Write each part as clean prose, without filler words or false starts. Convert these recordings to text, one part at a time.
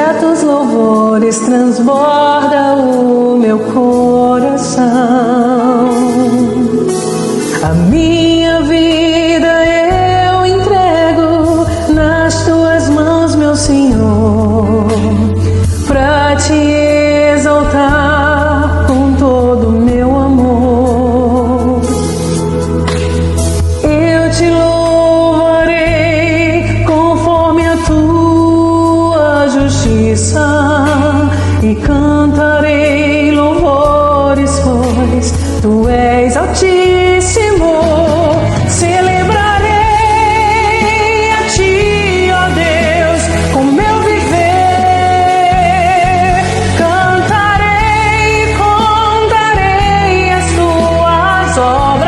gratos louvores transborda o meu coração. A minha vida eu entrego nas tuas mãos, meu Senhor, pra te exaltar com todo o meu amor. Eu te louvarei conforme a tua justiça e cantarei louvores, pois tu és altíssimo. Celebrarei a ti, ó Deus, com meu viver. Cantarei e contarei as tuas obras,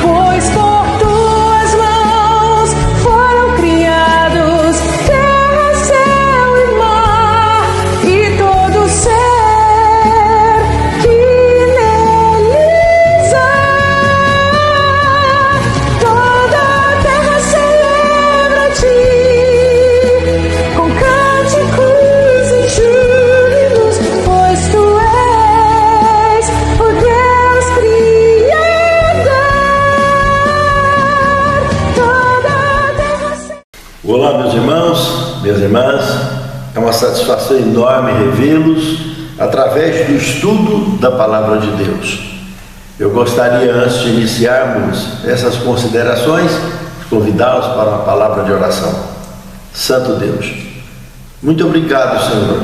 pois por tuas mãos foram criados terra, céu e mar, e todo ser que neles há. Toda a terra celebra a ti, com cânticos e júbilos, pois tu és o Deus Criador. Toda a terra Olá, meus irmãos, minhas irmãs, é uma satisfação enorme revê-los através do estudo da Palavra de Deus. Eu gostaria, antes de iniciarmos essas considerações, convidá-los para uma palavra de oração. Santo Deus, muito obrigado, Senhor,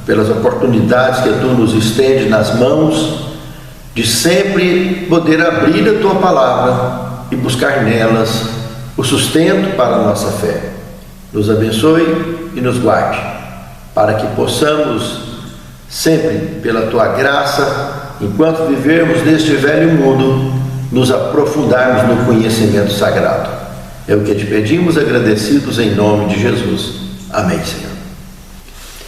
pelas oportunidades que Tu nos estende nas mãos de sempre poder abrir a Tua Palavra e buscar nelas o sustento para a nossa fé. Nos abençoe e nos guarde, para que possamos sempre, pela Tua graça, enquanto vivermos neste velho mundo, nos aprofundarmos no conhecimento sagrado. É o que te pedimos, agradecidos em nome de Jesus. Amém, Senhor.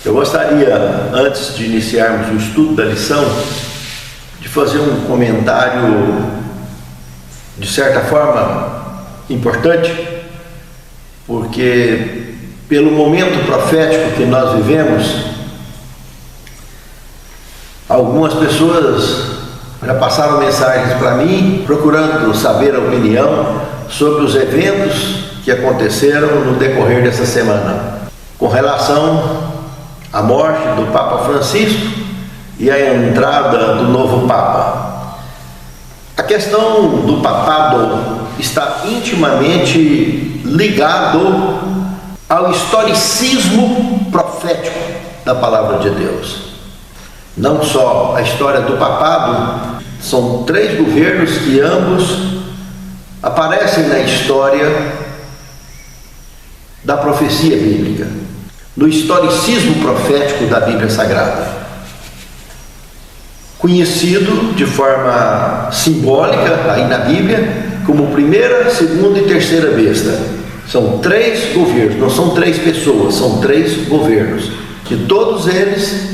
Eu gostaria, antes de iniciarmos o estudo da lição, de fazer um comentário, de certa forma, importante, porque pelo momento profético que nós vivemos, algumas pessoas já passaram mensagens para mim, procurando saber a opinião sobre os eventos que aconteceram no decorrer dessa semana, com relação à morte do Papa Francisco e à entrada do novo Papa. A questão do papado está intimamente ligado ao historicismo profético da Palavra de Deus. Não só a história do papado, são 3 governos que ambos aparecem na história da profecia bíblica, no historicismo profético da Bíblia Sagrada, conhecido de forma simbólica aí na Bíblia como primeira, segunda e terceira besta. São 3 governos, não são 3 pessoas, são 3 governos, que todos eles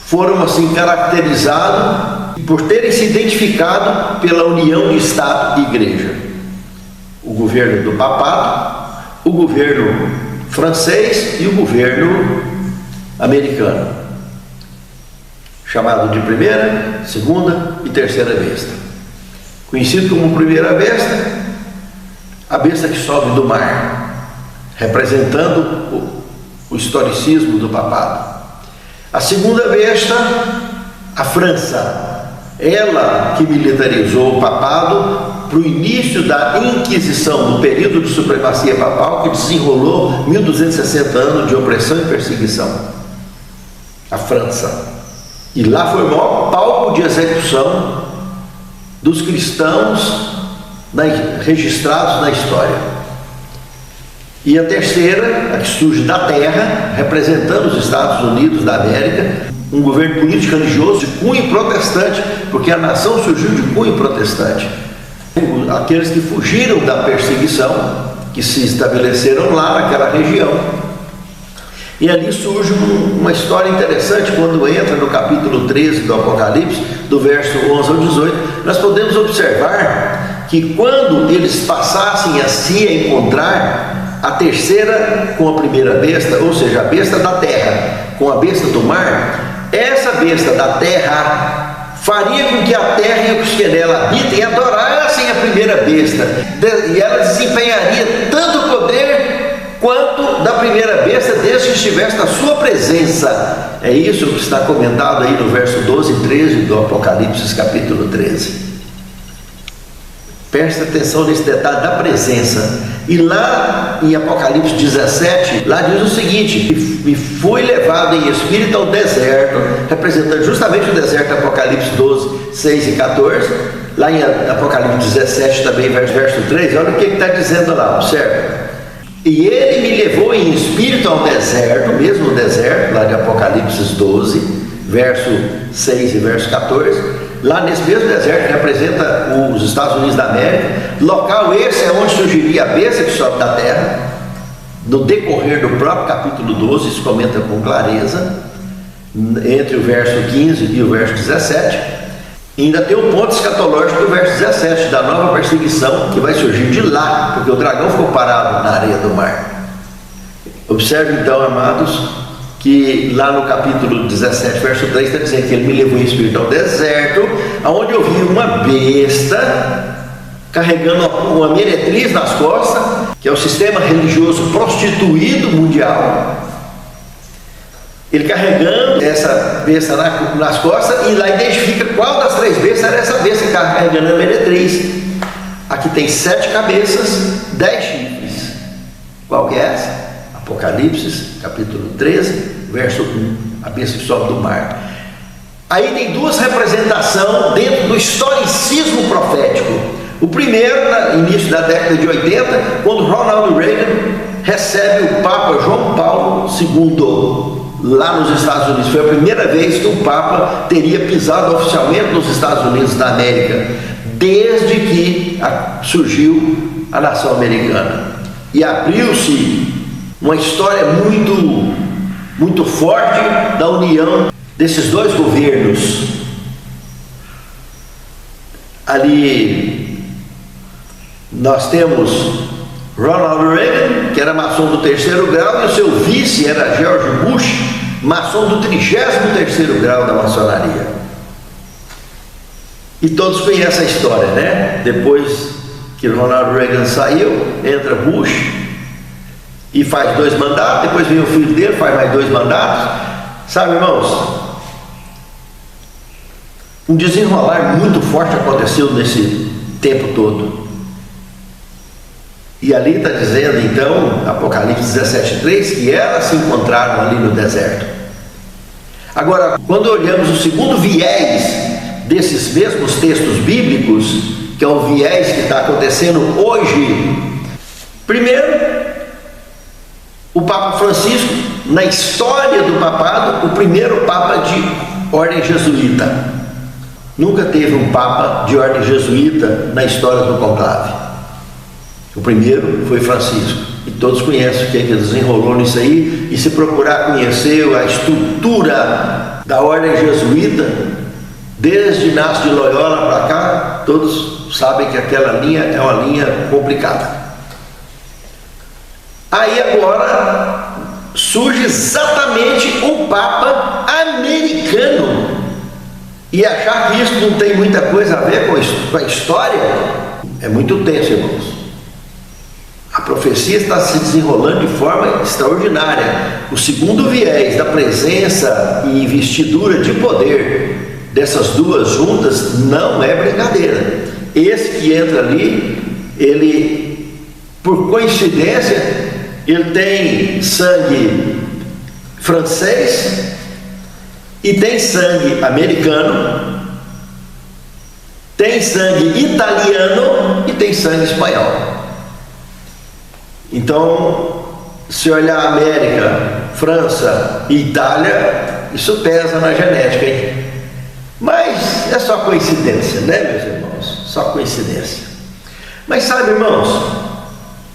foram assim caracterizados por terem se identificado pela união de Estado e Igreja. O governo do papado, o governo francês e o governo americano, chamado de primeira, segunda e terceira besta. Conhecido como primeira besta, a besta que sobe do mar, representando o historicismo do papado. A segunda besta, a França, ela que militarizou o papado para o início da Inquisição, do período de supremacia papal que desenrolou 1260 anos de opressão e perseguição. A França. E lá foi o maior palco de execução dos cristãos registrados na história. E a terceira, a que surge da terra, representando os Estados Unidos da América, um governo político religioso de cunho protestante, porque a nação surgiu de cunho protestante. Aqueles que fugiram da perseguição, que se estabeleceram lá naquela região. E ali surge uma história interessante. Quando entra no capítulo 13 do Apocalipse, do verso 11 ao 18, nós podemos observar que quando eles passassem a se encontrar, a terceira com a primeira besta, ou seja, a besta da terra com a besta do mar, essa besta da terra faria com que a terra e os que nela habitem adorassem a primeira besta, e ela desempenharia tanto poder quanto da primeira besta, desde que estivesse na sua presença. É isso que está comentado aí no verso 12 e 13 do Apocalipse capítulo 13. Preste atenção nesse detalhe da presença. E lá em Apocalipse 17, lá diz o seguinte: e foi levado em espírito ao deserto, representando justamente o deserto, Apocalipse 12, 6 e 14. Lá em Apocalipse 17 também, verso 3, olha o que está dizendo lá, observa. E ele me levou em espírito ao deserto, mesmo o deserto, lá de Apocalipse 12, verso 6 e verso 14. Lá nesse mesmo deserto, que representa os Estados Unidos da América, local esse é onde surgiria a besta que sobe da terra. No decorrer do próprio capítulo 12, isso comenta com clareza, entre o verso 15 e o verso 17. E ainda tem um ponto escatológico do verso 17, da nova perseguição que vai surgir de lá, porque o dragão ficou parado na areia do mar. Observe então, amados, que lá no capítulo 17, verso 3, está dizendo que ele me levou em espírito ao deserto, onde eu vi uma besta carregando uma meretriz nas costas, que é o sistema religioso prostituído mundial. Ele carregando essa besta nas costas, e lá identifica qual das três bestas era essa besta que estava carregando a meretriz. Aqui tem 7 cabeças, 10 chifres. Qual que é essa? Apocalipse, capítulo 13, verso 1, a besta que sobe do mar. Aí tem duas representações dentro do historicismo profético. O primeiro, no início da década de 80, quando Ronald Reagan recebe o Papa João Paulo II, lá nos Estados Unidos. Foi a primeira vez que o Papa teria pisado oficialmente nos Estados Unidos da América, desde que surgiu a nação americana. E abriu-se uma história muito forte da união desses dois governos. Ali nós temos Ronald Reagan, que era maçom do 3º grau, e o seu vice era George Bush, maçom do 33º grau da maçonaria. E todos conhecem a história, né? Depois que Ronald Reagan saiu, entra Bush e faz 2 mandatos, depois vem o filho dele, faz mais 2 mandatos. Sabe, irmãos, um desenrolar muito forte aconteceu nesse tempo todo. E ali está dizendo, então, Apocalipse 17:3, que elas se encontraram ali no deserto. Agora, quando olhamos o segundo viés desses mesmos textos bíblicos, que é o viés que está acontecendo hoje, primeiro, o Papa Francisco, na história do papado, o primeiro Papa de ordem jesuíta. Nunca teve um Papa de ordem jesuíta na história do conclave. O primeiro foi Francisco, e todos conhecem o que desenrolou nisso aí, e se procurar conhecer a estrutura da ordem jesuíta, desde Inácio de Loyola para cá, todos sabem que aquela linha é uma linha complicada. Aí agora surge exatamente um Papa americano, e achar que isso não tem muita coisa a ver com a história é muito tenso, irmãos. A profecia está se desenrolando de forma extraordinária. O segundo viés da presença e investidura de poder dessas duas juntas não é brincadeira. Esse que entra ali, ele, por coincidência, ele tem sangue francês e tem sangue americano, tem sangue italiano e tem sangue espanhol. Então, se olhar América, França e Itália, isso pesa na genética, hein? Mas é só coincidência, né, meus irmãos? Só coincidência. Mas sabe, irmãos,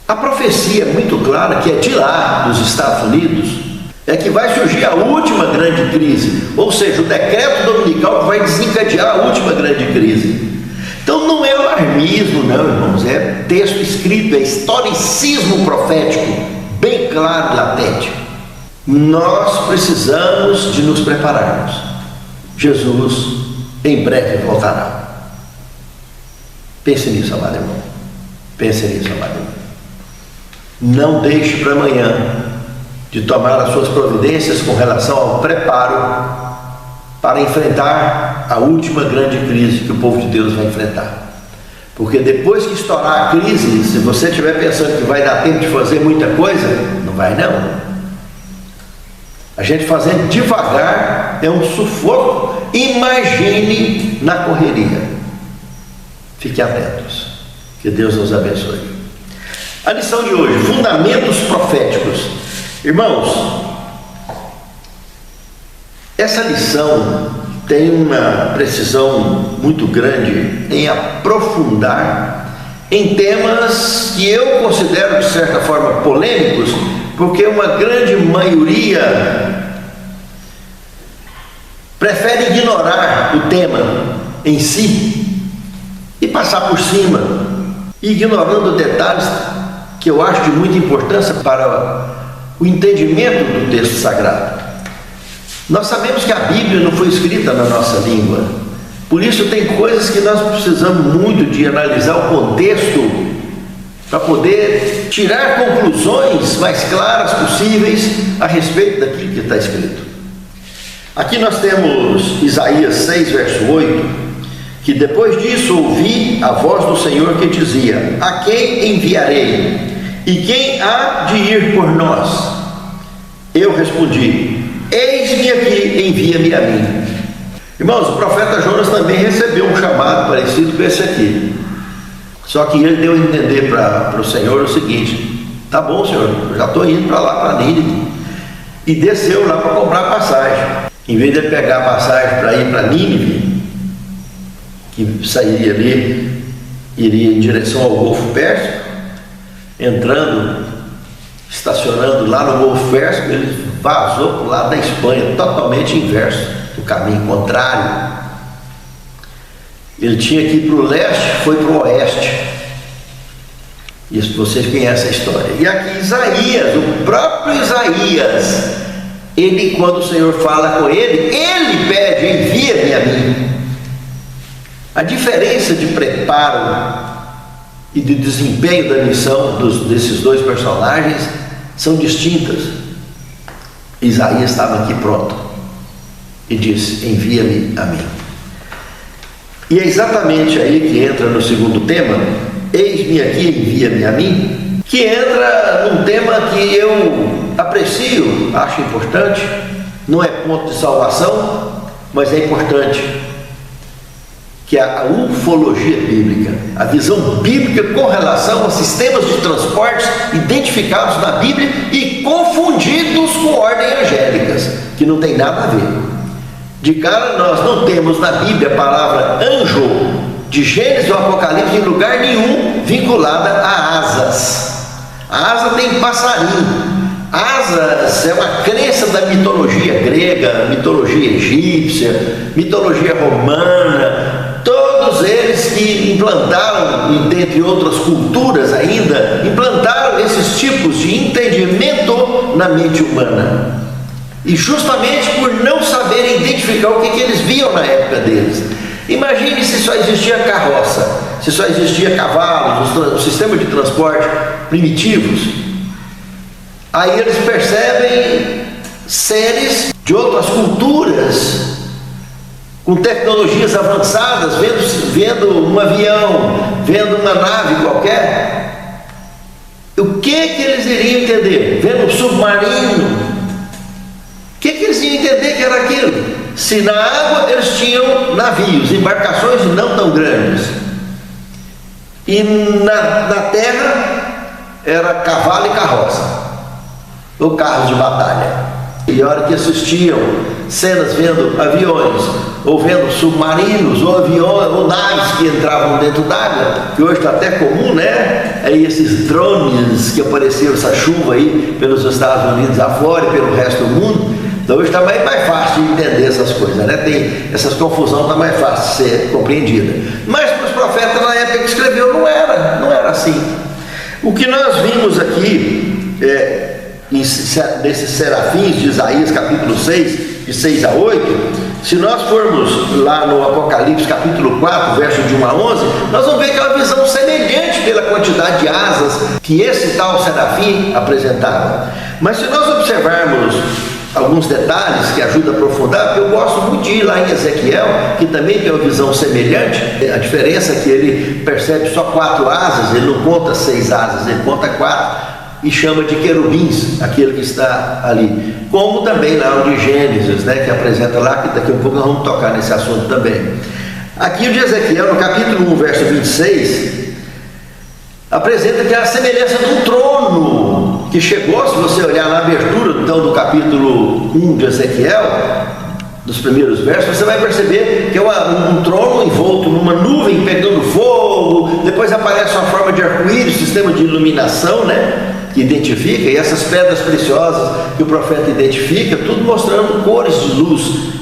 a profecia é muito clara que é de lá, dos Estados Unidos, é que vai surgir a última grande crise, ou seja, o decreto dominical que vai desencadear a última grande crise. Então não é uma alarmismo, não, irmãos, é texto escrito, é historicismo profético, bem claro e latente. Nós precisamos de nos prepararmos. Jesus em breve voltará. Pense nisso, amado irmão. Pense nisso, amado irmão. Não deixe para amanhã de tomar as suas providências com relação ao preparo para enfrentar a última grande crise que o povo de Deus vai enfrentar. Porque depois que estourar a crise, se você estiver pensando que vai dar tempo de fazer muita coisa, não vai não. A gente fazendo devagar é um sufoco. Imagine na correria. Fiquem atentos. Que Deus nos abençoe. A lição de hoje, fundamentos proféticos. Irmãos, essa lição tem uma precisão muito grande em aprofundar em temas que eu considero de certa forma polêmicos, porque uma grande maioria prefere ignorar o tema em si e passar por cima, ignorando detalhes que eu acho de muita importância para o entendimento do texto sagrado. Nós sabemos que a Bíblia não foi escrita na nossa língua, por isso tem coisas que nós precisamos muito de analisar o contexto para poder tirar conclusões mais claras possíveis a respeito daquilo que está escrito. Aqui nós temos Isaías 6, verso 8, que depois disso ouvi a voz do Senhor que dizia: a quem enviarei? E quem há de ir por nós? Eu respondi: eis-me aqui, envia-me a mim. Irmãos, o profeta Jonas também recebeu um chamado parecido com esse aqui. Só que ele deu a entender para o Senhor o seguinte: tá bom, Senhor, eu já estou indo para lá, para Nínive. E desceu lá para comprar passagem. Em vez de ele pegar a passagem para ir para Nínive, que sairia ali, iria em direção ao Golfo Pérsico, entrando, estacionando lá no Golfo Pérsico, ele vazou para o lado da Espanha, totalmente inverso, do caminho contrário. Ele tinha que ir para o leste, foi para o oeste. Isso vocês conhecem a história. E aqui Isaías, o próprio Isaías, ele, quando o Senhor fala com ele pede: envia-me a mim. A diferença de preparo e de desempenho da missão desses dois personagens são distintas. Isaías estava aqui pronto e disse: envia-me a mim. E é exatamente aí que entra no segundo tema, eis-me aqui, envia-me a mim, que entra num tema que eu aprecio, acho importante, não é ponto de salvação, mas é importante, que é a ufologia bíblica, a visão bíblica com relação a sistemas de transportes identificados na Bíblia e confundidos com ordens angélicas, que não tem nada a ver. De cara, nós não temos na Bíblia a palavra anjo, de Gênesis ou Apocalipse, em lugar nenhum vinculada a asas. A asa tem passarinho. Asas é uma crença da mitologia grega, mitologia egípcia, mitologia romana. Todos eles que implantaram, dentre outras culturas ainda, implantaram esses tipos de entendimento na mente humana. E justamente por não saberem identificar o que eles viam na época deles. Imagine se só existia carroça, se só existia cavalos, o sistema de transporte primitivos. Aí eles percebem seres de outras culturas, com tecnologias avançadas, vendo um avião, vendo uma nave qualquer. O que eles iriam entender? Vendo um submarino. O que eles iam entender que era aquilo? Se na água eles tinham navios, embarcações não tão grandes, e na terra era cavalo e carroça, ou carros de batalha. E a hora que assistiam cenas vendo aviões, ou vendo submarinos, ou aviões, ou naves que entravam dentro d'água, que hoje está até comum, né? Aí esses drones que apareceram, essa chuva aí pelos Estados Unidos afora e pelo resto do mundo. Então hoje está mais fácil de entender essas coisas, né? Essas confusões, está mais fácil de ser compreendida. Mas para os profetas na época época que escreveu não era assim. O que nós vimos aqui desses serafins de Isaías capítulo 6, de 6 a 8, se nós formos lá no Apocalipse capítulo 4, verso de 1 a 11, nós vamos ver aquela visão semelhante pela quantidade de asas que esse tal serafim apresentava. Mas se nós observarmos alguns detalhes que ajudam a aprofundar, porque eu gosto muito de ir lá em Ezequiel, que também tem uma visão semelhante. A diferença é que ele percebe só 4 asas, ele não conta 6 asas, ele conta 4 e chama de querubins aquele que está ali, como também lá o de Gênesis, né, que apresenta lá, que daqui a pouco nós vamos tocar nesse assunto também. Aqui o de Ezequiel, no capítulo 1, verso 26, apresenta que é a semelhança de um trono que chegou. Se você olhar na abertura então do capítulo 1 de Ezequiel, dos primeiros versos, você vai perceber que é um trono envolto numa nuvem pegando fogo, depois aparece uma forma de arco-íris, sistema de iluminação, né, que identifica, e essas pedras preciosas que o profeta identifica, tudo mostrando cores de luz,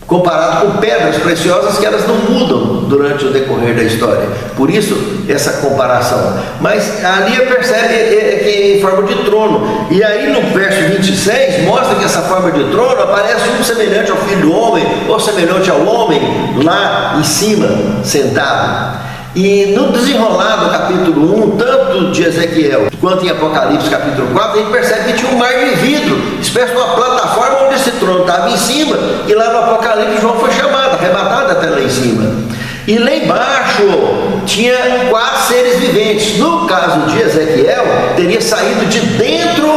comparado com pedras preciosas que elas não mudam durante o decorrer da história. Por isso essa comparação. Mas ali percebe que em forma de trono. E aí no verso 26 mostra que essa forma de trono aparece um semelhante ao filho do homem, ou semelhante ao homem lá em cima, sentado. E no desenrolar do capítulo 1, tanto de Ezequiel quanto em Apocalipse capítulo 4, a gente percebe que tinha um mar de vidro, espécie de uma plataforma onde esse trono estava em cima, e lá no Apocalipse João foi chamado, arrebatado até lá em cima. E lá embaixo tinha 4 seres viventes. No caso de Ezequiel, teria saído de dentro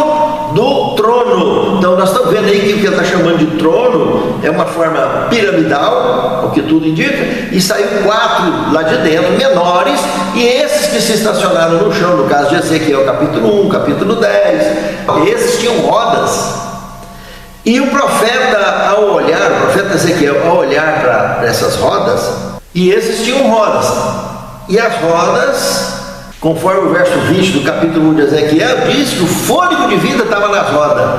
do trono. Então nós estamos vendo aí que o que ele está chamando de trono é uma forma piramidal, o que tudo indica, e saiu 4 lá de dentro, menores, e esses que se estacionaram no chão, no caso de Ezequiel capítulo 1, capítulo 10, esses tinham rodas. E o profeta, ao olhar, o profeta Ezequiel, ao olhar para essas rodas, e esses tinham rodas, e as rodas, conforme o verso 20 do capítulo 1 de Ezequiel, diz que o fôlego de vida estava nas rodas,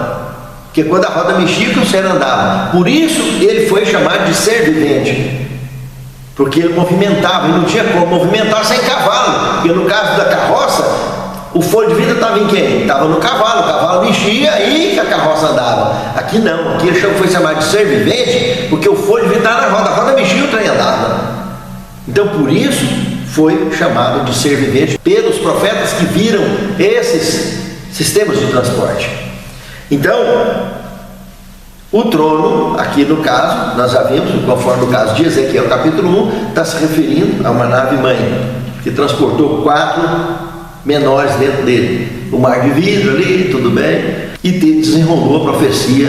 que quando a roda mexia, que o ser andava. Por isso ele foi chamado de ser vivente, porque ele movimentava, e não tinha como movimentar sem cavalo, porque no caso da carroça, o fôlego de vida estava em quem? Estava no cavalo, o cavalo mexia, aí que a carroça andava. Aqui não, aqui ele foi chamado de ser vivente, porque o fôlego de vida estava na roda, a roda mexia e o trem andava. Então por isso foi chamado de ser vivente pelos profetas que viram esses sistemas de transporte. Então, o trono, aqui no caso, nós já vimos, conforme o caso de Ezequiel capítulo 1, está se referindo a uma nave mãe, que transportou 4 menores dentro dele. O mar de vidro ali, tudo bem, e desenrolou a profecia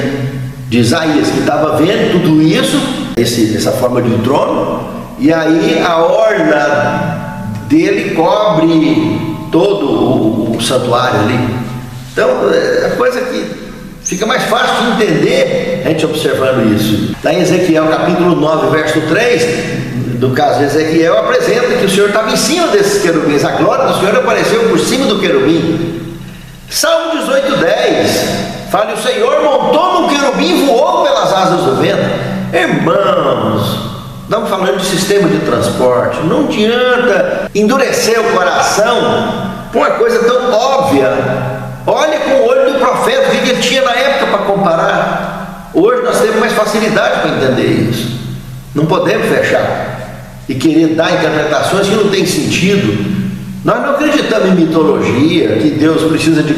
de Isaías, que estava vendo tudo isso, essa forma de trono, e aí a orla dele cobre todo o santuário ali. Então é a coisa que fica mais fácil de entender a gente observando isso. Lá em Ezequiel capítulo 9, verso 3, do caso de Ezequiel, apresenta que o Senhor estava em cima desses querubins, a glória do Senhor apareceu por cima do querubim. Salmo 18:10 fala: o Senhor montou num querubim e voou pelas asas do vento. Irmãos, estamos falando de sistema de transporte. Não adianta endurecer o coração por uma coisa tão óbvia. Olha com o olho do profeta o que ele tinha na época para comparar. Hoje nós temos mais facilidade para entender isso. Não podemos fechar e querer dar interpretações que não têm sentido. Nós não acreditamos em mitologia, que Deus precisa de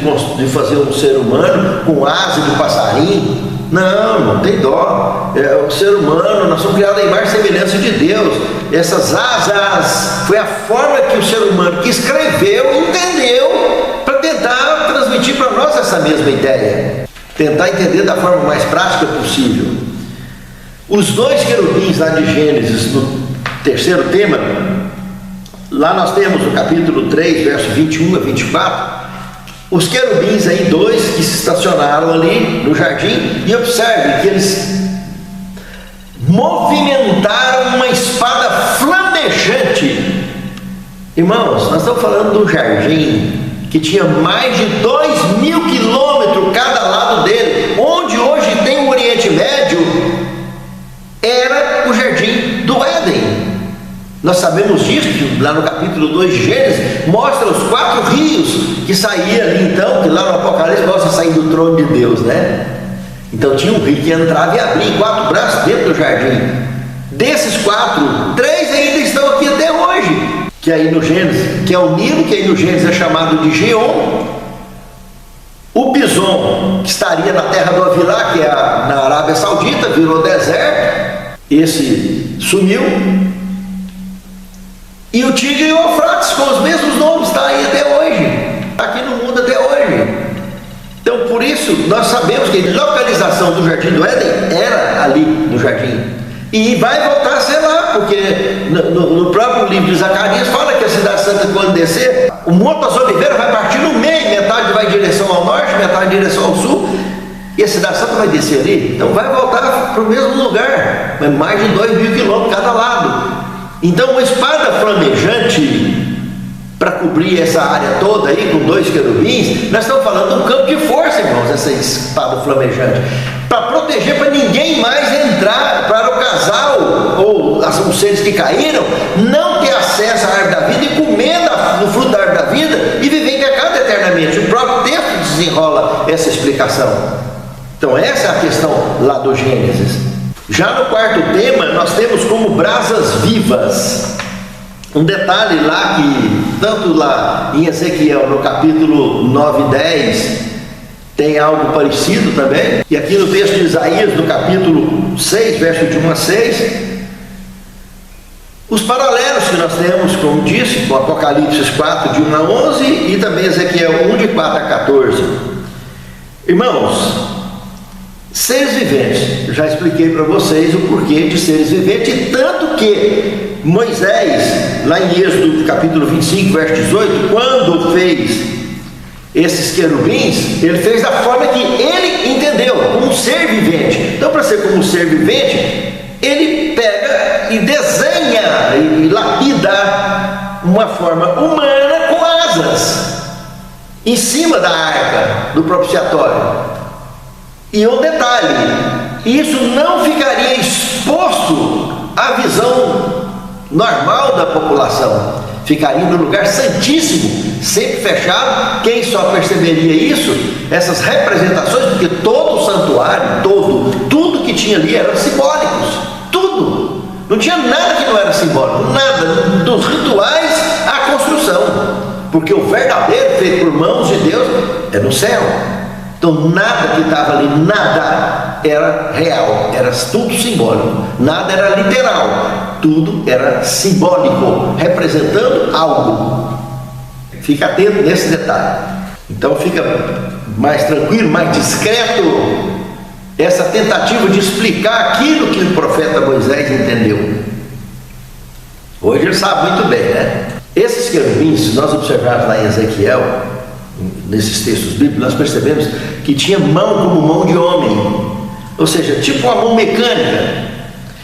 fazer um ser humano com asa de passarinho. Não tem dó. O ser humano, nós somos criados à imagem e semelhança de Deus. Essas asas foi a forma que o ser humano que escreveu entendeu para tentar transmitir para nós essa mesma ideia, tentar entender da forma mais prática possível. Os 2 querubins lá de Gênesis, no terceiro tema, lá nós temos no capítulo 3, verso 21 a 24, os querubins aí, 2 que se estacionaram ali no jardim, e observe que eles movimentaram uma espada flamejante. Irmãos, nós estamos falando de um jardim que tinha mais de 2.000 quilômetros cada lado dele, onde hoje tem o Oriente Médio, era o jardim do Éden. Nós sabemos disso, que lá no capítulo 2 de Gênesis, mostra os 4 rios que saíam ali então, que lá no Apocalipse mostra sair do trono de Deus, né? Então tinha um rio que entrava e abria em 4 braços dentro do jardim. Desses 4, 3 ainda estão aqui até hoje, que aí no Gênesis, que é o Nilo, que aí no Gênesis é chamado de Geom. O Pison, que estaria na terra do Avilá, que é na Arábia Saudita, virou deserto, esse sumiu. E o Tigre e o Eufrates, com os mesmos nomes, está aí até hoje, aqui no mundo até hoje. Então, por isso, nós sabemos que a localização do Jardim do Éden era ali no jardim. E vai voltar a ser lá, porque no próprio livro de Zacarias fala que a cidade santa, quando descer, o Monte das Oliveiras vai partir no meio, metade vai em direção ao norte, metade em direção ao sul, e a cidade santa vai descer ali. Então vai voltar para o mesmo lugar, mas mais de 2.000 quilômetros cada lado. Então uma espada flamejante para cobrir essa área toda aí com 2 querubins, nós estamos falando de um campo de força, irmãos, essa espada flamejante, para proteger, para ninguém mais entrar, para o casal ou os seres que caíram não ter acesso à árvore da vida e comer no fruto da árvore da vida e viver em pecado eternamente. O próprio texto desenrola essa explicação. Então essa é a questão lá do Gênesis. Já no 4º tema, nós temos como brasas vivas. Um detalhe lá que, tanto lá em Ezequiel, no capítulo 9 e 10, tem algo parecido também. E aqui no texto de Isaías, no capítulo 6, verso de 1 a 6, os paralelos que nós temos, como disse, com Apocalipse 4, de 1 a 11, e também Ezequiel 1, de 4 a 14. Irmãos, seres viventes, já expliquei para vocês o porquê de seres viventes, e tanto que Moisés, lá em Êxodo capítulo 25, verso 18, quando fez esses querubins, ele fez da forma que ele entendeu, como um ser vivente. Então, para ser como um ser vivente, ele pega e desenha e lapida uma forma humana com asas em cima da arca do propiciatório. E um detalhe, isso não ficaria exposto à visão normal da população, ficaria no lugar santíssimo, sempre fechado. Quem só perceberia isso? Essas representações, porque todo o santuário, tudo que tinha ali eram simbólicos, tudo, não tinha nada que não era simbólico, nada, dos rituais à construção, porque o verdadeiro feito por mãos de Deus é no céu. Então nada que estava ali, nada era real, era tudo simbólico, nada era literal, tudo era simbólico, representando algo. Fica atento nesse detalhe. Então fica mais tranquilo, mais discreto, essa tentativa de explicar aquilo que o profeta Moisés entendeu. Hoje ele sabe muito bem, né? Esses querubins, se nós observarmos lá em Ezequiel, nesses textos bíblicos, nós percebemos que tinha mão como mão de homem, ou seja, tipo uma mão mecânica.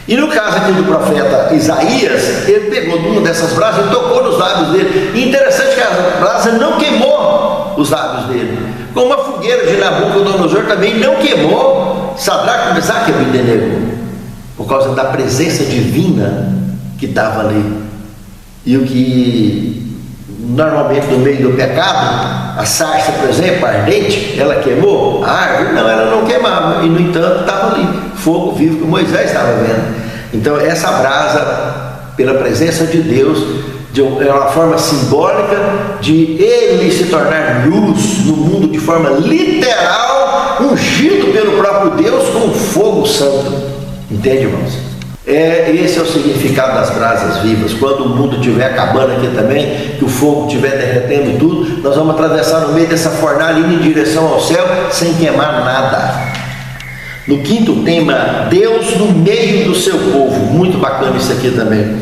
E no caso aqui do profeta Isaías, ele pegou uma dessas brasas e tocou nos lábios dele. E interessante que a brasa não queimou os lábios dele, como a fogueira de Nabucodonosor também não queimou Sadraque, Mesaque e Abednego, por causa da presença divina que estava ali. E o que normalmente no meio do pecado, a sarça, por exemplo, ardente, ela queimou a árvore? Não, ela não queimava, e no entanto estava ali, fogo vivo que Moisés estava vendo. Então essa brasa, pela presença de Deus, é uma forma simbólica de ele se tornar luz no mundo de forma literal, ungido pelo próprio Deus com fogo santo. Entende, irmãos? Esse é o significado das brasas vivas. Quando o mundo estiver acabando aqui também, que o fogo estiver derretendo tudo, nós vamos atravessar no meio dessa fornalha, indo em direção ao céu, sem queimar nada. No 5º tema, Deus no meio do seu povo. Muito bacana isso aqui também.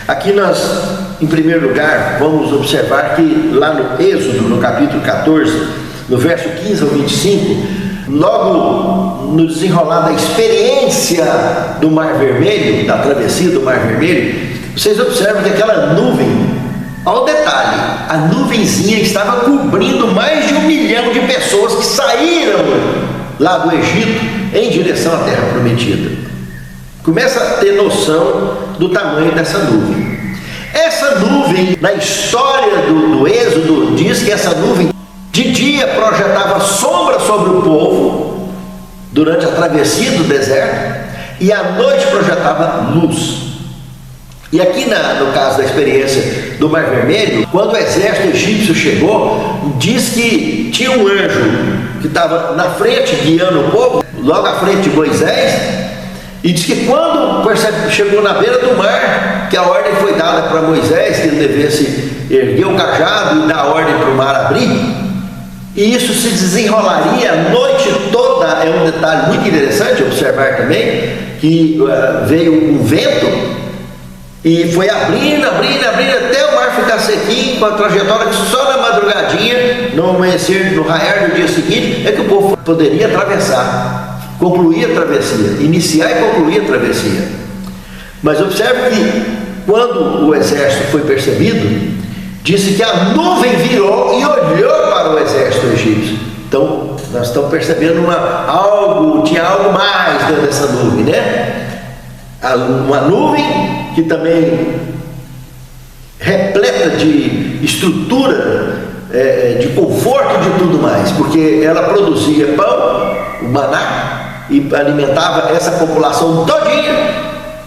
Aqui nós, em primeiro lugar, vamos observar que lá no Êxodo, no capítulo 14, no verso 15 ao 25, logo no desenrolar da experiência do Mar Vermelho, da travessia do Mar Vermelho, vocês observam que aquela nuvem, ao detalhe, a nuvenzinha estava cobrindo mais de 1 milhão de pessoas que saíram lá do Egito em direção à Terra Prometida. Começa a ter noção do tamanho dessa nuvem. Essa nuvem, na história do Êxodo, diz que essa nuvem de dia projetava sombra sobre o povo durante a travessia do deserto e à noite projetava luz. E aqui no caso da experiência do Mar Vermelho, quando o exército egípcio chegou, diz que tinha um anjo que estava na frente guiando o povo, logo à frente de Moisés, e diz que quando chegou na beira do mar, que a ordem foi dada para Moisés, que ele devesse erguer o cajado e dar a ordem para o mar abrir, e isso se desenrolaria a noite toda. É um detalhe muito interessante observar também, que veio um vento e foi abrindo até o mar ficar sequinho, com a trajetória que só na madrugadinha, no amanhecer, no raiar do dia seguinte, é que o povo poderia atravessar, concluir a travessia, iniciar e concluir a travessia. Mas observe que quando o exército foi percebido, disse que a nuvem virou e olhou para o exército egípcio. Então nós estamos percebendo tinha algo mais dentro dessa nuvem, né? Uma nuvem que também repleta de estrutura, de conforto e de tudo mais, porque ela produzia pão, o maná, e alimentava essa população todinha,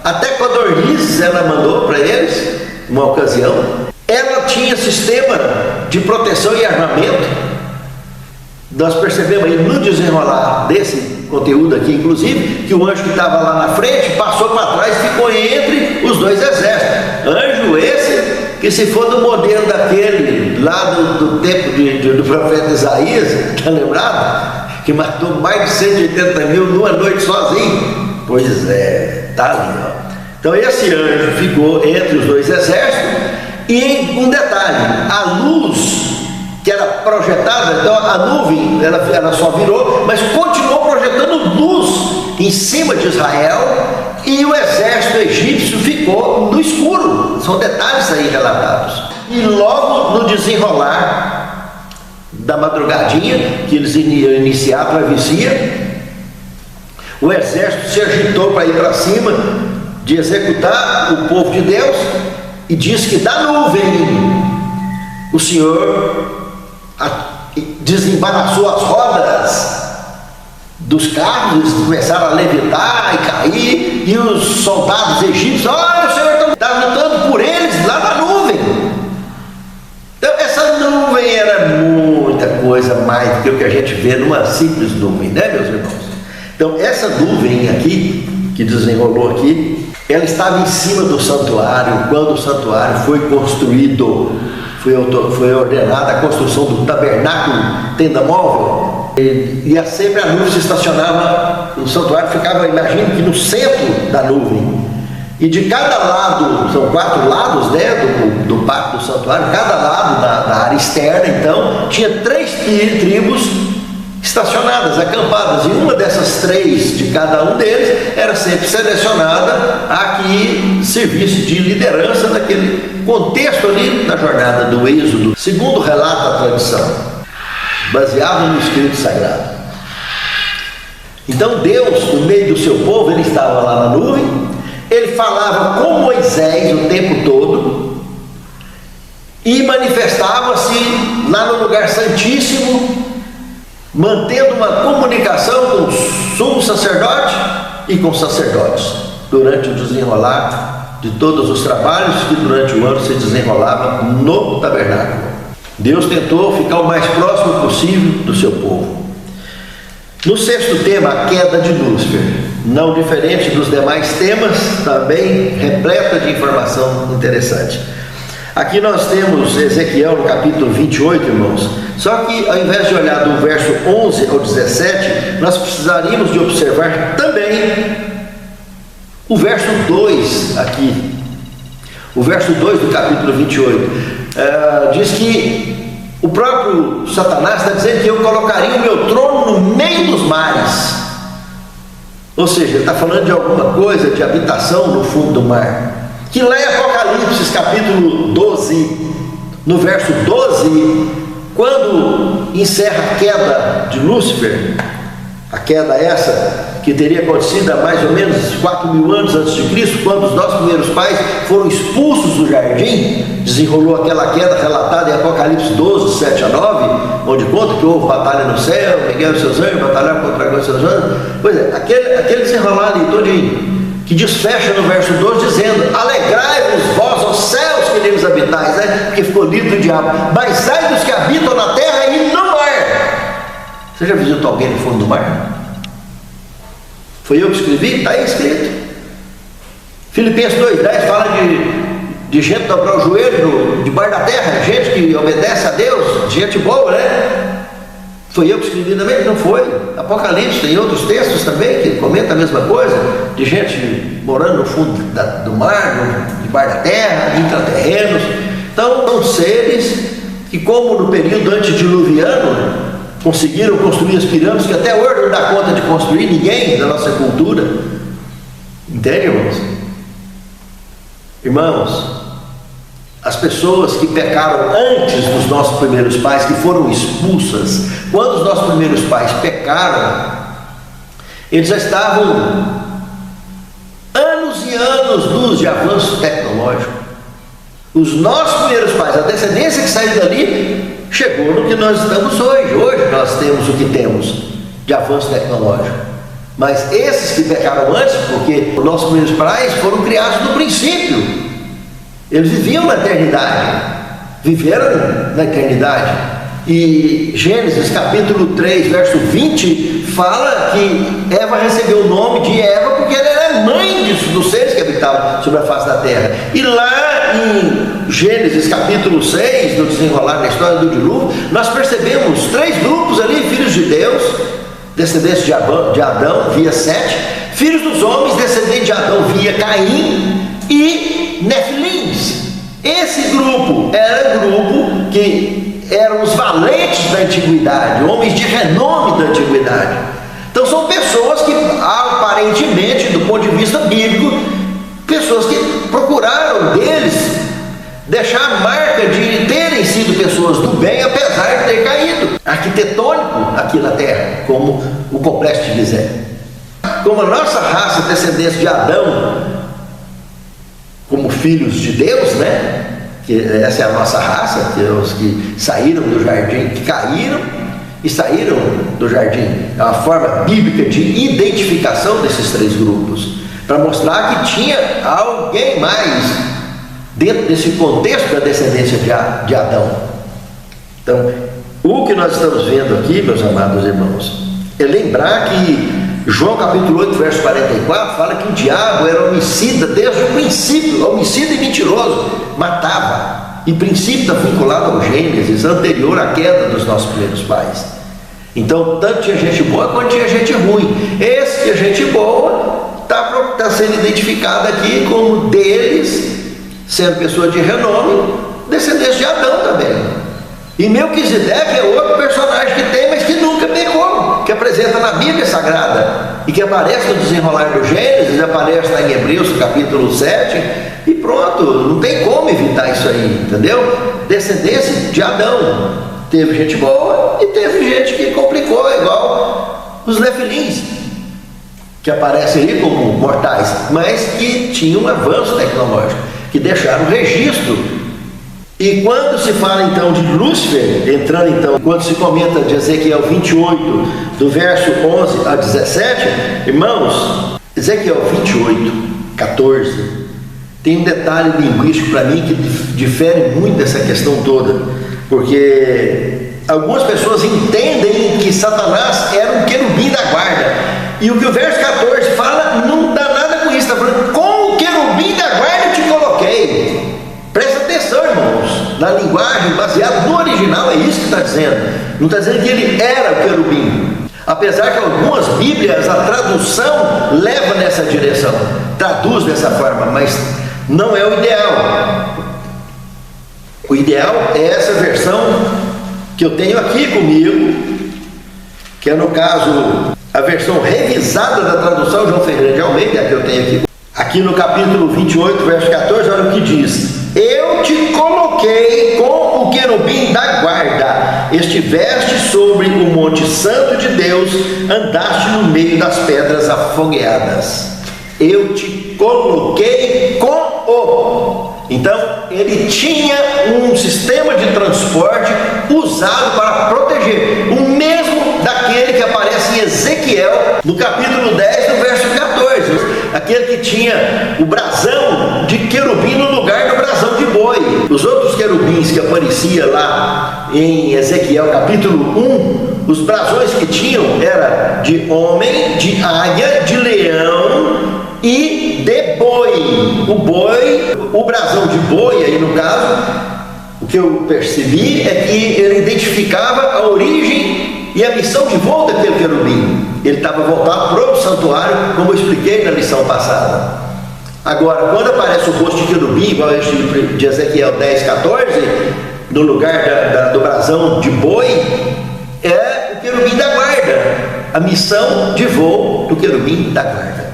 até codornizes ela mandou para eles, uma ocasião. Ela tinha sistema de proteção e armamento. Nós percebemos aí no desenrolar desse conteúdo aqui, inclusive, que o anjo que estava lá na frente passou para trás e ficou entre os dois exércitos. Anjo esse que, se for do modelo daquele lá do tempo do profeta Isaías, está lembrado? Que matou mais de 180 mil numa noite sozinho. Pois é, tá ali, ó. Então esse anjo ficou entre os dois exércitos. E um detalhe, a luz que era projetada, então a nuvem ela só virou, mas continuou projetando luz em cima de Israel, e o exército egípcio ficou no escuro. São detalhes aí relatados. E logo no desenrolar da madrugadinha, que eles iam iniciar a travessia, o exército se agitou para ir para cima de executar o povo de Deus, e diz que da nuvem o Senhor desembaraçou as rodas dos carros, eles começaram a levitar e cair, e os soldados egípcios, olha, o Senhor está lutando por eles lá na nuvem. Então essa nuvem era muita coisa mais do que o que a gente vê numa simples nuvem, né, meus irmãos? Então essa nuvem aqui, que desenrolou aqui, ela estava em cima do santuário quando o santuário foi construído. Foi ordenada a construção do tabernáculo, tenda móvel, e sempre a nuvem se estacionava, o santuário ficava, imagino que no centro da nuvem, e de cada lado, são 4 lados, né, do pátio do santuário, cada lado da área externa, então, tinha 3 tribos estacionadas, acampadas, e uma dessas 3 de cada um deles era sempre selecionada a que servisse de liderança naquele contexto ali da jornada do Êxodo, segundo relata a tradição, baseado no Escrito Sagrado. Então Deus, no meio do seu povo, ele estava lá na nuvem, ele falava com Moisés o tempo todo e manifestava-se lá no lugar santíssimo, mantendo uma comunicação com o sumo sacerdote e com os sacerdotes durante o desenrolar de todos os trabalhos que durante o ano se desenrolava no tabernáculo. Deus tentou ficar o mais próximo possível do seu povo. No 6º tema, a queda de Lúcifer, não diferente dos demais temas, também repleta de informação interessante. Aqui nós temos Ezequiel no capítulo 28, irmãos. Só que ao invés de olhar do verso 11 ao 17, nós precisaríamos de observar também o verso 2 aqui. O verso 2 do capítulo 28 diz que o próprio Satanás está dizendo que eu colocaria o meu trono no meio dos mares. Ou seja, ele está falando de alguma coisa de habitação no fundo do mar. Que lá em Apocalipse capítulo 12, no verso 12, quando encerra a queda de Lúcifer, A queda essa que teria acontecido há mais ou menos 4.000 anos antes de Cristo, quando os nossos primeiros pais foram expulsos do jardim, desenrolou aquela queda relatada em Apocalipse 12, 7 a 9, onde conta que houve batalha no céu, Miguel e seus anjos batalharam contra dragões e seus anjos. Pois é, aquele desenrolar ali todinho, que desfecha no verso 12 dizendo: alegrai-vos vós aos céus que neles habitais, né? Porque ficou livre do diabo, mas sai dos que habitam na terra e no mar. Você já visitou alguém no fundo do mar? Foi eu que escrevi? Está aí escrito. Filipenses 2,10 fala de gente dobrar o joelho debaixo da terra, gente que obedece a Deus, gente boa, né? Foi eu que escrevi também? Não foi. Apocalipse tem outros textos também que comentam a mesma coisa, de gente morando no fundo do mar, debaixo da terra, intraterrenos. Então, são seres que, como no período antediluviano, conseguiram construir as pirâmides, que até hoje não dá conta de construir ninguém da nossa cultura. Entende, irmãos? Irmãos, as pessoas que pecaram antes dos nossos primeiros pais, que foram expulsas, quando os nossos primeiros pais pecaram, eles já estavam anos e anos-luz de avanço tecnológico. Os nossos primeiros pais, a descendência que saiu dali, chegou no que nós estamos hoje. Hoje nós temos o que temos de avanço tecnológico. Mas esses que pecaram antes, porque os nossos primeiros pais foram criados no princípio, eles viviam na eternidade, viveram na eternidade. E Gênesis capítulo 3, verso 20, fala que Eva recebeu o nome de Eva porque ela era mãe dos seres que habitavam sobre a face da terra. E lá em Gênesis capítulo 6, no desenrolar da história do dilúvio, nós percebemos 3 grupos ali: filhos de Deus, descendentes de Adão, via Sete; filhos dos homens, descendentes de Adão, via Caim; e Nefilins. Esse grupo era o grupo que eram os valentes da antiguidade, homens de renome da antiguidade. Então são pessoas que, aparentemente, do ponto de vista bíblico, pessoas que procuraram deles deixar a marca de terem sido pessoas do bem, apesar de ter caído arquitetônico aqui na terra, como o complexo de Gizé. Como a nossa raça, descendente de Adão, como filhos de Deus, né? Que essa é a nossa raça, que é os que saíram do jardim, que caíram e saíram do jardim. É uma forma bíblica de identificação desses 3 grupos, para mostrar que tinha alguém mais dentro desse contexto da descendência de Adão. Então, o que nós estamos vendo aqui, meus amados irmãos, é lembrar que João capítulo 8, verso 44, fala que o diabo era homicida desde o princípio, homicida e mentiroso, matava. E princípio está vinculado ao Gênesis, anterior à queda dos nossos primeiros pais. Então, tanto tinha gente boa quanto tinha gente ruim. Esse que é gente boa está sendo identificado aqui como deles, sendo pessoa de renome, descendente de Adão também. E Melquisedeque é outro personagem que tem, mas que nunca pecou, que apresenta na Bíblia Sagrada e que aparece no desenrolar do Gênesis, aparece lá em Hebreus capítulo 7, e pronto, não tem como evitar isso aí, entendeu? Descendência de Adão. Teve gente boa e teve gente que complicou, igual os Nefilins, que aparecem ali como mortais, mas que tinham um avanço tecnológico, que deixaram registro. E quando se fala então de Lúcifer, entrando então, quando se comenta de Ezequiel 28, do verso 11 a 17, irmãos, Ezequiel 28, 14, tem um detalhe linguístico para mim que difere muito dessa questão toda, porque algumas pessoas entendem que Satanás era um querubim da guarda, e o que o verso 14 fala não dá nada com isso, está falando: com o querubim da guarda te coloquei. Presta atenção, irmãos, na linguagem baseada no original, é isso que está dizendo. Não está dizendo que ele era o querubim, apesar que algumas Bíblias, a tradução leva nessa direção, traduz dessa forma, mas não é o ideal. O ideal é essa versão que eu tenho aqui comigo, que é, no caso, a versão revisada da tradução João Ferreira de Almeida, que eu tenho aqui. Aqui no capítulo 28, verso 14, olha o que diz: eu te coloquei com o querubim da guarda estiveste sobre o monte santo de Deus, andaste no meio das pedras afogueadas. Eu te coloquei com o... Então, ele tinha um sistema de transporte usado para proteger, o mesmo daquele que aparece em Ezequiel, no capítulo 10, no verso 14. Aquele que tinha o brasão de querubim no lugar do brasão de boi. Os outros querubins que apareciam lá em Ezequiel capítulo 1, os brasões que tinham era de homem, de águia, de leão e de boi. O boi, o brasão de boi aí no caso, o que eu percebi é que ele identificava a origem e a missão de voo daquele querubim. Ele estava voltado para o santuário, como eu expliquei na lição passada. Agora, quando aparece o rosto de querubim, igual este de Ezequiel 10, 14, no lugar do brasão de boi, é o querubim da guarda, a missão de voo do querubim da guarda.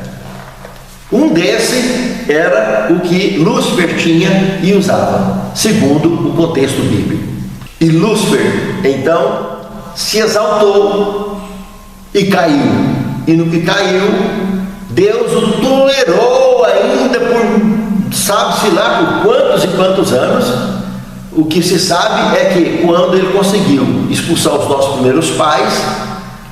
Um desse era o que Lúcifer tinha e usava, segundo o contexto bíblico. E Lúcifer, então, se exaltou e caiu. E no que caiu, Deus o tolerou ainda por sabe-se lá por quantos e quantos anos. O que se sabe é que quando ele conseguiu expulsar os nossos primeiros pais,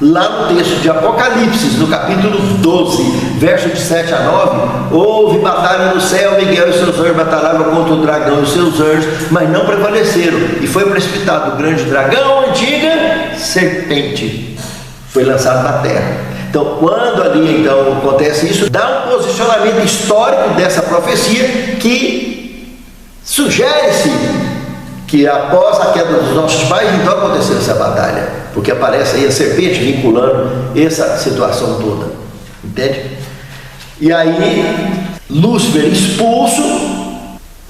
lá no texto de Apocalipse, no capítulo 12, verso de 7 a 9, houve batalha no céu, Miguel e seus anjos batalharam contra o dragão e seus anjos, mas não prevaleceram, e foi precipitado o grande dragão, a antiga serpente, foi lançado na terra. Então, quando ali então acontece isso, dá um posicionamento histórico dessa profecia que sugere-se que após a queda dos nossos pais, então aconteceu essa batalha, porque aparece aí a serpente vinculando essa situação toda, entende? E aí, Lúcifer expulso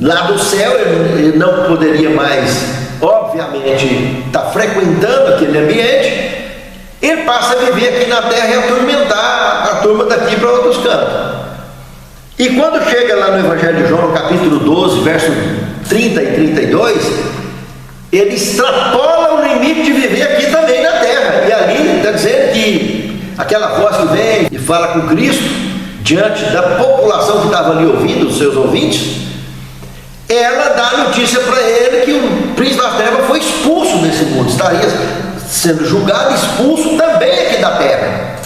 lá do céu, ele não poderia mais, obviamente, estar frequentando aquele ambiente, ele passa a viver aqui na terra e atormentar a turma daqui para outros cantos. E quando chega lá no Evangelho de João, no capítulo 12, verso 30 e 32, ele extrapola o limite de viver aqui também na terra. E ali está dizendo que aquela voz que vem e fala com Cristo, diante da população que estava ali ouvindo, os seus ouvintes, ela dá a notícia para ele que o príncipe da terra foi expulso desse mundo, estaria sendo julgado e expulso também aqui da terra,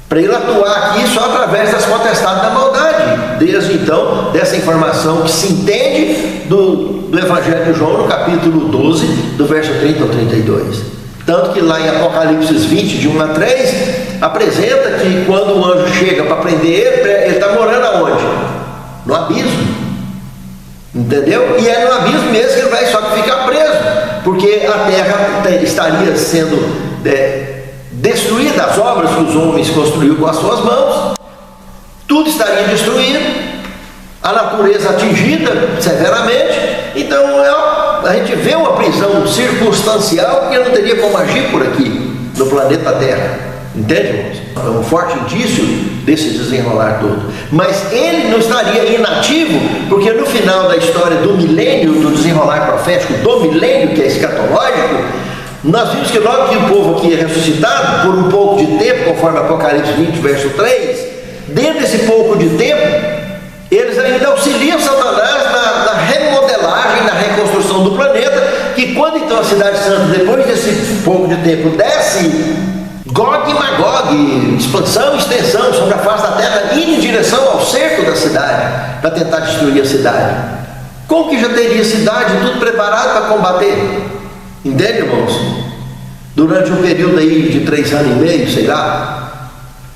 para ele atuar aqui só através das potestades da maldade. Desde então, dessa informação que se entende do Evangelho de João, no capítulo 12, do verso 30 ao 32. Tanto que lá em Apocalipse 20, de 1 a 3, apresenta que quando o anjo chega para prender ele está morando aonde? No abismo. Entendeu? E é no abismo mesmo que ele vai, só que fica preso, porque a terra estaria sendo destruída, as obras que os homens construíram com as suas mãos, tudo estaria destruído, a natureza atingida severamente. Então a gente vê uma prisão circunstancial que não teria como agir por aqui no planeta Terra, entende, irmãos? É um forte indício desse desenrolar todo. Mas ele não estaria inativo, porque no final da história do milênio, do desenrolar profético do milênio, que é escatológico, nós vimos que logo que o povo aqui é ressuscitado por um pouco de tempo, conforme Apocalipse 20, verso 3, dentro desse pouco de tempo, eles ainda auxiliam Satanás na remodelagem, na reconstrução do planeta, que quando então a cidade santa, depois desse pouco de tempo, desce Gog e Magog, expansão e extensão sobre a face da terra, indo em direção ao cerco da cidade, para tentar destruir a cidade. Como que já teria cidade tudo preparado para combater? Entende, irmãos? Durante um período aí de 3 anos e meio, sei lá,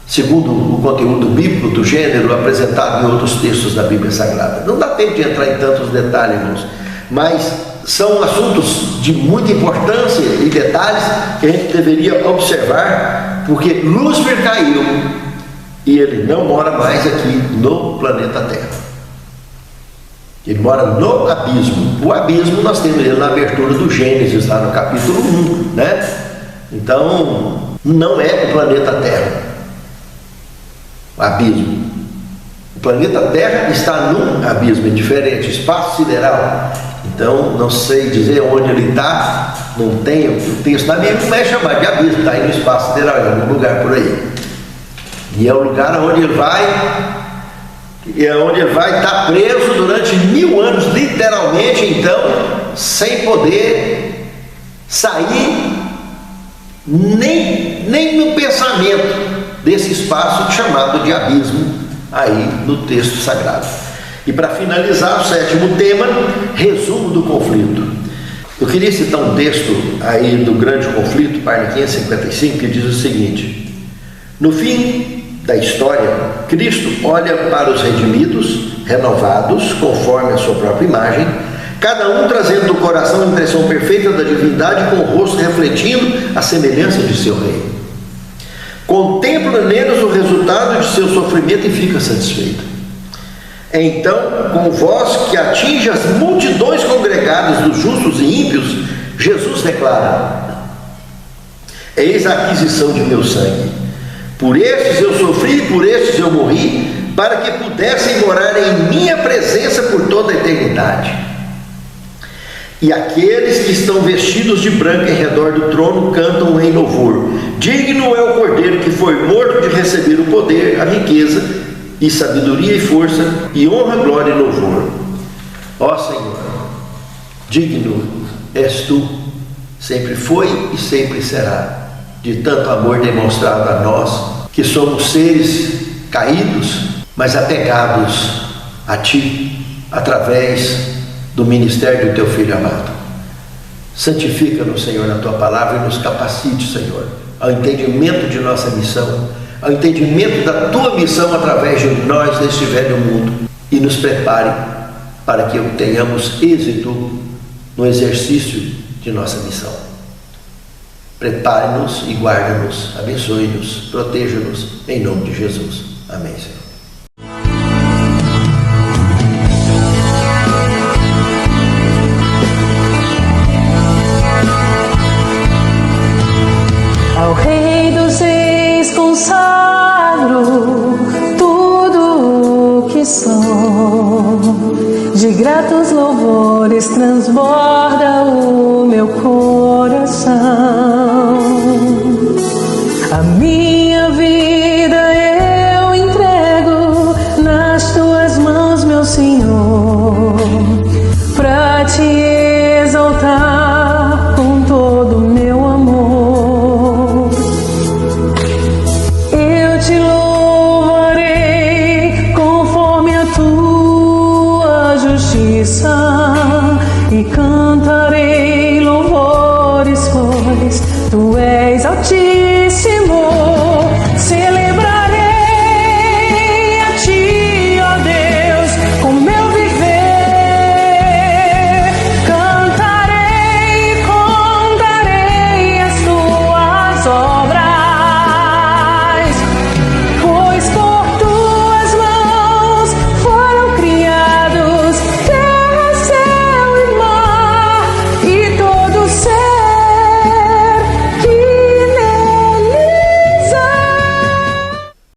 segundo o conteúdo bíblico do gênero apresentado em outros textos da Bíblia Sagrada. Não dá tempo de entrar em tantos detalhes, irmãos, mas são assuntos de muita importância e detalhes que a gente deveria observar, porque Lúcifer caiu e ele não mora mais aqui no planeta Terra. Ele mora no abismo. O abismo nós temos ele na abertura do Gênesis, lá no capítulo 1, né? Então, não é o planeta Terra. O abismo. O planeta Terra está num abismo indiferente, espaço sideral. Então, não sei dizer onde ele está, não tem o texto na Bíblia, mas é chamado de abismo, está aí no espaço sideral, em algum lugar por aí. E é o lugar onde ele vai estar preso durante 1000 anos, literalmente, então, sem poder sair nem no pensamento desse espaço chamado de abismo aí no texto sagrado. E para finalizar, o 7º tema, resumo do conflito. Eu queria citar um texto aí do grande conflito, página 555, que diz o seguinte: no fim da história, Cristo olha para os redimidos, renovados, conforme a sua própria imagem, cada um trazendo do coração a impressão perfeita da divindade, com o rosto refletindo a semelhança de seu rei. Contempla neles o resultado de seu sofrimento e fica satisfeito. Então, com voz que atinge as multidões congregadas dos justos e ímpios, Jesus declara: eis a aquisição de meu sangue. Por estes eu sofri, por estes eu morri, para que pudessem morar em minha presença por toda a eternidade. E aqueles que estão vestidos de branco em redor do trono cantam em louvor: digno é o Cordeiro que foi morto de receber o poder, a riqueza, e sabedoria e força, e honra, glória e louvor. Ó Senhor, digno és tu, sempre foi e sempre será, de tanto amor demonstrado a nós, que somos seres caídos, mas apegados a ti, através do ministério do teu Filho amado. Santifica-nos, Senhor, na tua palavra, e nos capacite, Senhor, ao entendimento de nossa missão, ao entendimento da tua missão através de nós neste velho mundo, e nos prepare para que tenhamos êxito no exercício de nossa missão. Prepare-nos e guarda-nos, abençoe-nos, proteja-nos, em nome de Jesus. Amém, Senhor. Ao Rei dos Reis consagro tudo o que sou, de gratos louvores transborda o meu coração.